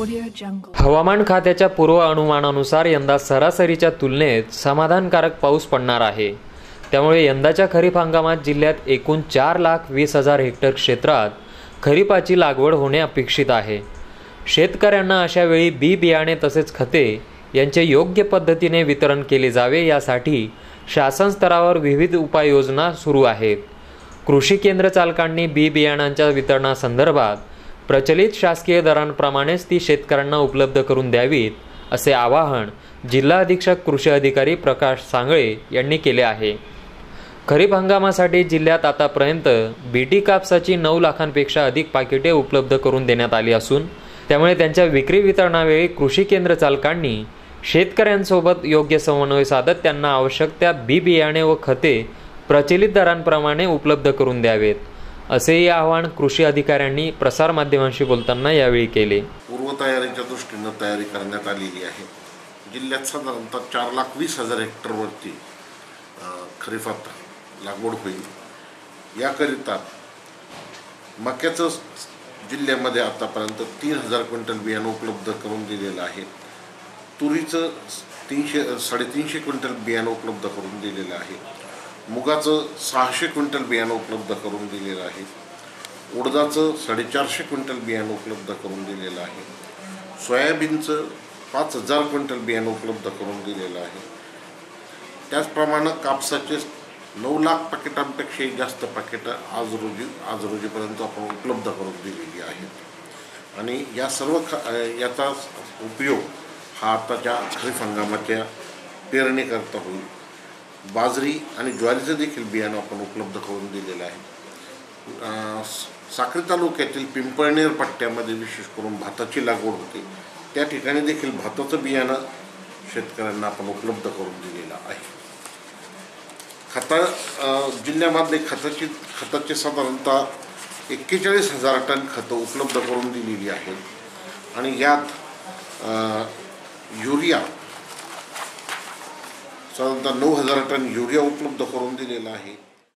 हवामान खात्याच्या पूर्वानुमानानुसार यंदा सरासरीच्या तुलनेत समाधानकारक पाऊस पडणार आहे। त्यामुळे यंदाच्या खरीप हंगामात जिल्ह्यात एकूण 4,20,000 हेक्टर क्षेत्रात खरीपाची लागवड होणे अपेक्षित आहे। शेतकऱ्यांना अशा वेळी बी बियाणे तसेच खते यांचे योग्य पद्धतीने वितरण केले जावे यासाठी शासन स्तरावर विविध उपाययोजना सुरू आहेत। कृषी केंद्र चालकांनी बी बियाणांच्या वितरणासंदर्भात प्रचलित शासकीय दरांप्रमाणेच ती शेतकऱ्यांना उपलब्ध करून द्यावीत असे आवाहन जिल्हा अधीक्षक कृषी अधिकारी प्रकाश सांगळे यांनी केले आहे। खरीप हंगामासाठी जिल्ह्यात आतापर्यंत बीटी कापसाची 9 लाखांपेक्षा अधिक पाकिटे उपलब्ध करून देण्यात आली असून त्यामुळे त्यांच्या विक्री वितरणावेळी कृषी केंद्र चालकांनी शेतकऱ्यांसोबत योग्य समन्वय साधत त्यांना आवश्यक त्या बी बियाणे व खते प्रचलित दरांप्रमाणे उपलब्ध करून द्यावेत असेही आवाहन कृषी अधिकाऱ्यांनी प्रसार माध्यमांशी बोलताना यावेळी केले। पूर्वतयारीच्या दृष्टीने तयारी करण्यात आलेली आहे। जिल्ह्यात साधारणतः 4,20,000 हेक्टरवरती खरीपात लागवड होईल। याकरिता मक्याचं जिल्ह्यामध्ये आतापर्यंत 3,000 क्विंटल बियाणं उपलब्ध करून दिलेलं आहे। तुरीचं 300-350 क्विंटल बियाणं उपलब्ध करून दिलेलं आहे। मुगाचं 600 क्विंटल बियाणं उपलब्ध करून दिलेलं आहे। उडदाचं 450 क्विंटल बियाणं उपलब्ध करून दिलेलं आहे। सोयाबीनचं 5,000 क्विंटल बियाणं उपलब्ध करून दिलेलं आहे। त्याचप्रमाणे कापसाचे 9 लाख पाकिटांपेक्षाही जास्त पाकिटं आज रोजीपर्यंत आपण उपलब्ध करून दिलेली आहेत। आणि या सर्व याचा उपयोग हा आताच्या खरीप हंगामाच्या पेरणीकरता होईल। बाजरी आणि ज्वारीचं देखील बियाणं आपण उपलब्ध करून दिलेलं आहे। साक्री तालुक्यातील पिंपळनेर पट्ट्यामध्ये विशेष करून भाताची लागवड होते, त्या ठिकाणी देखील भाताचं बियाणं शेतकऱ्यांना आपण उपलब्ध करून दिलेलं आहे। जिल्ह्यामधले खताचे साधारणतः 41,000 टन खतं उपलब्ध करून दिलेली आहेत आणि यात युरिया साधारणतः 9,000 टन युरिया उपलब्ध करून दिलेला आहे।